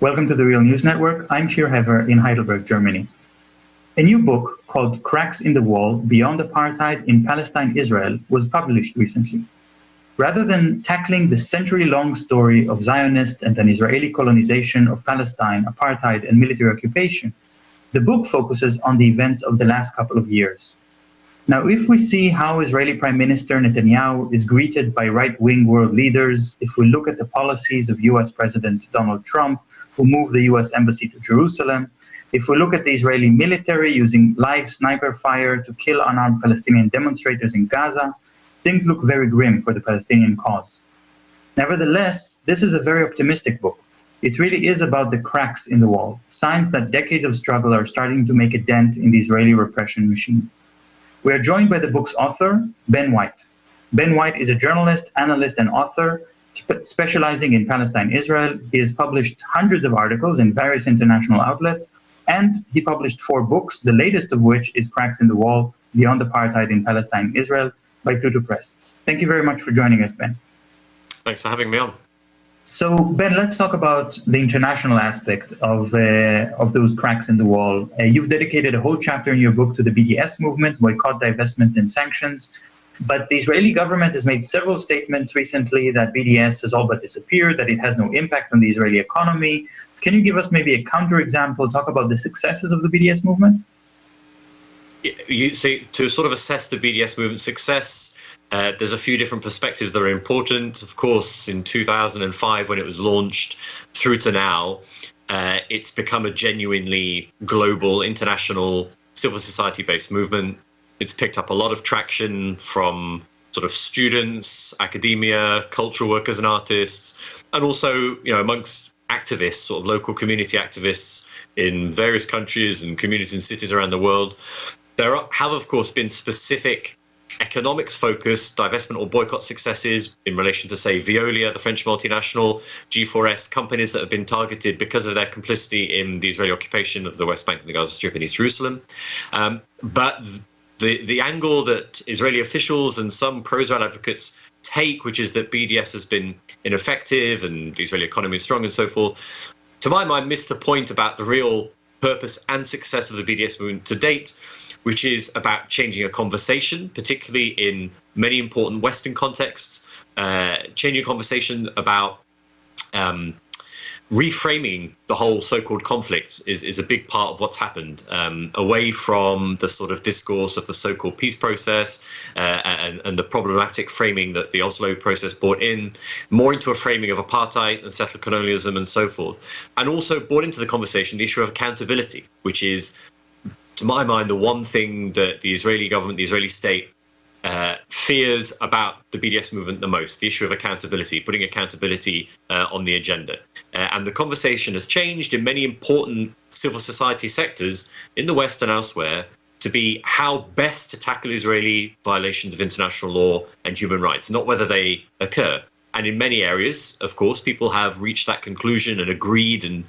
Welcome to the Real News Network. I'm Shir Hever in Heidelberg, Germany. A new book called Cracks in the Wall, Beyond Apartheid in Palestine, Israel was published recently. Rather than tackling the century-long story of Zionist and an Israeli colonization of Palestine, apartheid, and military occupation, the book focuses on the events of the last couple of years. Now, if we see how Israeli Prime Minister Netanyahu is greeted by right-wing world leaders, if we look at the policies of US President Donald Trump, who moved the US Embassy to Jerusalem, if we look at the Israeli military using live sniper fire to kill unarmed Palestinian demonstrators in Gaza, things look very grim for the Palestinian cause. Nevertheless, this is a very optimistic book. It really is about the cracks in the wall, signs that decades of struggle are starting to make a dent in the Israeli repression machine. We are joined by the book's author, Ben White. Ben White is a journalist, analyst, and author specializing in Palestine, Israel. He has published hundreds of articles in various international outlets, and he published 4 books, the latest of which is Cracks in the Wall, Beyond Apartheid in Palestine, Israel, by Pluto Press. Thank you very much for joining us, Ben. Thanks for having me on. So, Ben, let's talk about the international aspect of those cracks in the wall. You've dedicated a whole chapter in your book to the BDS movement, boycott, divestment, and sanctions. But the Israeli government has made several statements recently that BDS has all but disappeared, that it has no impact on the Israeli economy. Can you give us maybe a counterexample, talk about the successes of the BDS movement? So to sort of assess the BDS movement's success, there's a few different perspectives that are important. Of course, in 2005, when it was launched, through to now, it's become a genuinely global, international, civil society-based movement. It's picked up a lot of traction from sort of students, academia, cultural workers and artists, and also, amongst activists, sort of local community activists in various countries and communities and cities around the world. There have, of course, been specific economics-focused divestment or boycott successes in relation to, say, Veolia, the French multinational, G4S, companies that have been targeted because of their complicity in the Israeli occupation of the West Bank and the Gaza Strip and East Jerusalem. But the angle that Israeli officials and some pro-Israel advocates take, which is that BDS has been ineffective and the Israeli economy is strong and so forth, to my mind, missed the point about the real purpose and success of the BDS movement to date, which is about changing a conversation, particularly in many important Western contexts, changing a conversation about reframing the whole so-called conflict is a big part of what's happened, away from the sort of discourse of the so-called peace process and the problematic framing that the Oslo process brought in, more into a framing of apartheid and settler colonialism and so forth. And also brought into the conversation the issue of accountability, which is, to my mind, the one thing that the Israeli government, the Israeli state, fears about the BDS movement the most, the issue of accountability, putting accountability on the agenda. And the conversation has changed in many important civil society sectors in the West and elsewhere to be how best to tackle Israeli violations of international law and human rights, not whether they occur. And in many areas, of course, people have reached that conclusion and agreed and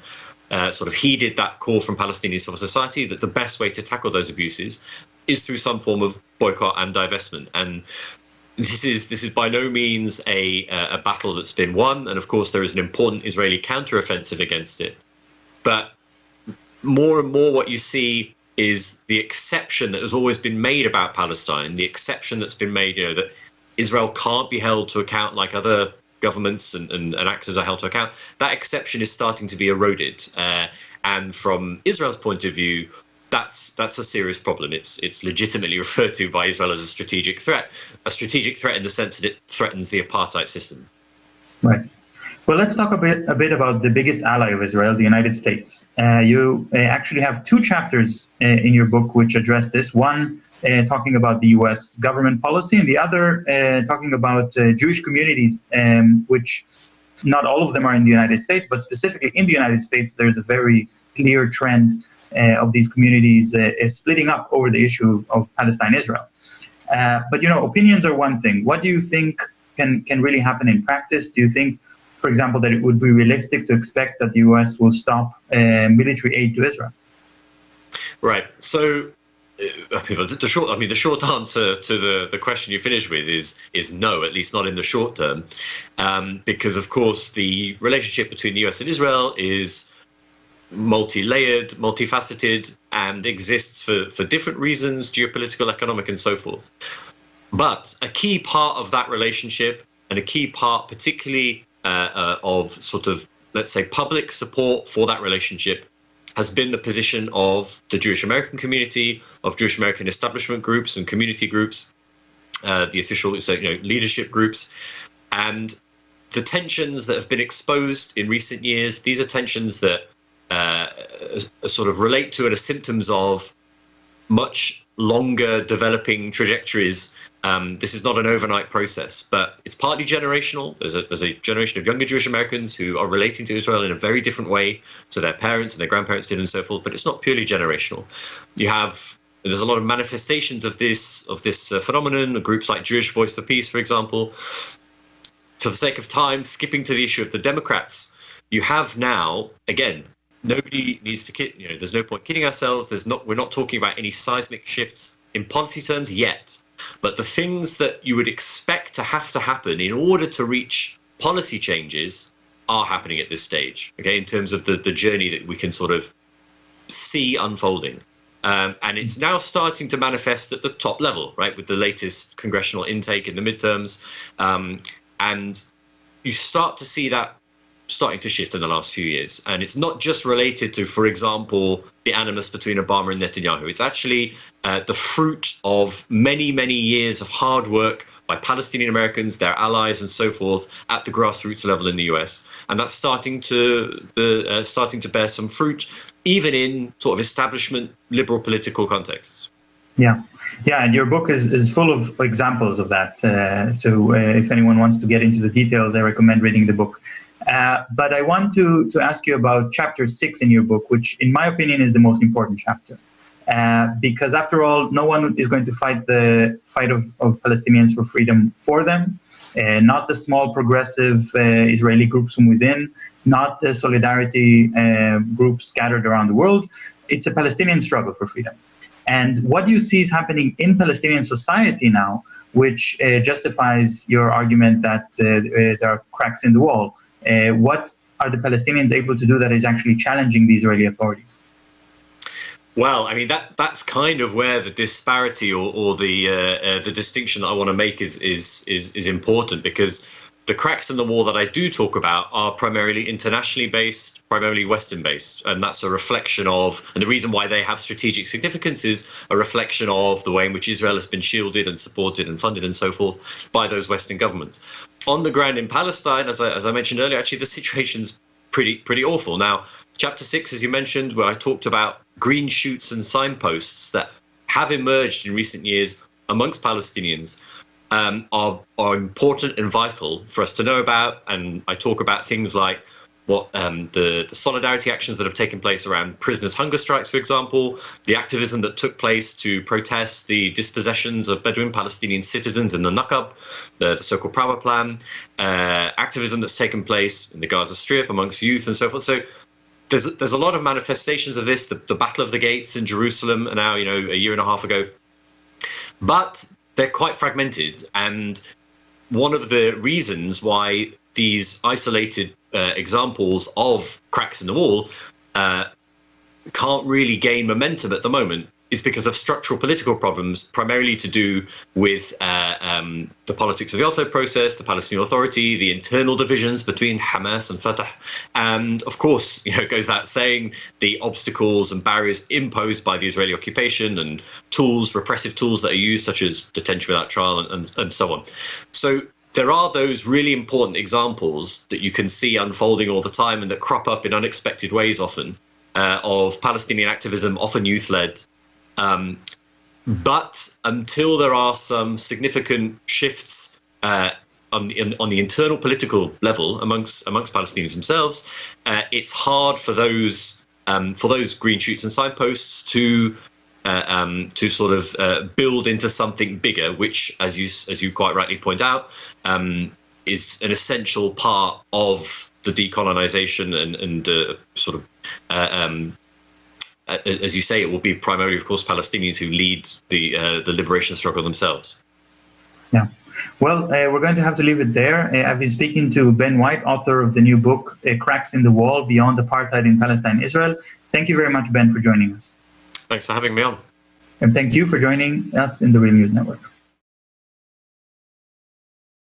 sort of heeded that call from Palestinian civil society that the best way to tackle those abuses is through some form of boycott and divestment. And this is by no means a battle that's been won. And of course, there is an important Israeli counteroffensive against it. But more and more what you see is the exception that has always been made about Palestine, the exception that's been made, that Israel can't be held to account like other governments and actors are held to account. That exception is starting to be eroded. And from Israel's point of view, that's a serious problem. It's legitimately referred to by Israel as a strategic threat in the sense that it threatens the apartheid system. Right. Well, let's talk a bit about the biggest ally of Israel, the United States. You actually have 2 chapters in your book which address this. One talking about the U.S. government policy, and the other talking about Jewish communities, which not all of them are in the United States, but specifically in the United States, there's a very clear trend of these communities splitting up over the issue of Palestine-Israel. But, opinions are one thing. What do you think can really happen in practice? Do you think, for example, that it would be realistic to expect that the U.S. will stop military aid to Israel? Right. So the short answer to the question you finished with is no, at least not in the short term, because of course the relationship between the US and Israel is multi-layered, multifaceted, and exists for different reasons, geopolitical, economic, and so forth. But a key part of that relationship, and a key part particularly of sort of, let's say, public support for that relationship, has been the position of the Jewish American community, of Jewish American establishment groups and community groups, the official leadership groups. And the tensions that have been exposed in recent years, these are tensions that sort of relate to and are symptoms of much longer developing trajectories. This is not an overnight process, but it's partly generational. There's a generation of younger Jewish Americans who are relating to Israel in a very different way to their parents and their grandparents did and so forth, but it's not purely generational. There's a lot of manifestations of this phenomenon, groups like Jewish Voice for Peace, for example. For the sake of time, skipping to the issue of the Democrats, you have now, again, nobody needs to kid, there's no point kidding ourselves. We're not talking about any seismic shifts in policy terms yet, but the things that you would expect to happen in order to reach policy changes are happening at this stage, okay, in terms of the journey that we can sort of see unfolding. And it's now starting to manifest at the top level, right, with the latest congressional intake in the midterms. And you start to see that starting to shift in the last few years. And it's not just related to, for example, the animus between Obama and Netanyahu. It's actually the fruit of many, many years of hard work by Palestinian Americans, their allies, and so forth at the grassroots level in the US. And that's starting to bear some fruit, even in sort of establishment liberal political contexts. Yeah, and your book is full of examples of that. So if anyone wants to get into the details, I recommend reading the book. But I want to ask you about chapter 6 in your book, which in my opinion is the most important chapter. Because after all, no one is going to fight the fight of Palestinians for freedom for them, not the small progressive Israeli groups from within, not the solidarity groups scattered around the world. It's a Palestinian struggle for freedom. And what you see is happening in Palestinian society now, which justifies your argument that there are cracks in the wall. What are the Palestinians able to do that is actually challenging the Israeli authorities? Well, I mean, that's kind of where the disparity or the distinction that I want to make is important, because the cracks in the wall that I do talk about are primarily internationally based, primarily Western based. And that's a reflection of, and the reason why they have strategic significance is a reflection of the way in which Israel has been shielded and supported and funded and so forth by those Western governments. On the ground in Palestine, as I mentioned earlier, actually the situation's pretty awful. Now, chapter 6, as you mentioned, where I talked about green shoots and signposts that have emerged in recent years amongst Palestinians, are important and vital for us to know about. And I talk about things like what the solidarity actions that have taken place around prisoners' hunger strikes, for example, the activism that took place to protest the dispossessions of Bedouin Palestinian citizens in the Nakab, the so-called Power Plan, activism that's taken place in the Gaza Strip amongst youth and so forth. So there's a lot of manifestations of this. The Battle of the Gates in Jerusalem now, a year and a half ago. But they're quite fragmented, and one of the reasons why these isolated examples of cracks in the wall can't really gain momentum at the moment is because of structural political problems, primarily to do with the politics of the Oslo process, the Palestinian Authority, the internal divisions between Hamas and Fatah, and of course, it goes without saying, the obstacles and barriers imposed by the Israeli occupation and repressive tools that are used, such as detention without trial and so on. So there are those really important examples that you can see unfolding all the time and that crop up in unexpected ways often, of Palestinian activism, often youth-led. But until there are some significant shifts on the internal political level amongst Palestinians themselves, it's hard for those green shoots and signposts to sort of build into something bigger, which, as you quite rightly point out, is an essential part of the decolonization and sort of. As you say, it will be primarily, of course, Palestinians who lead the liberation struggle themselves. Yeah. Well, we're going to have to leave it there. I've been speaking to Ben White, author of the new book, Cracks in the Wall, Beyond Apartheid in Palestine, Israel. Thank you very much, Ben, for joining us. Thanks for having me on. And thank you for joining us in the Real News Network.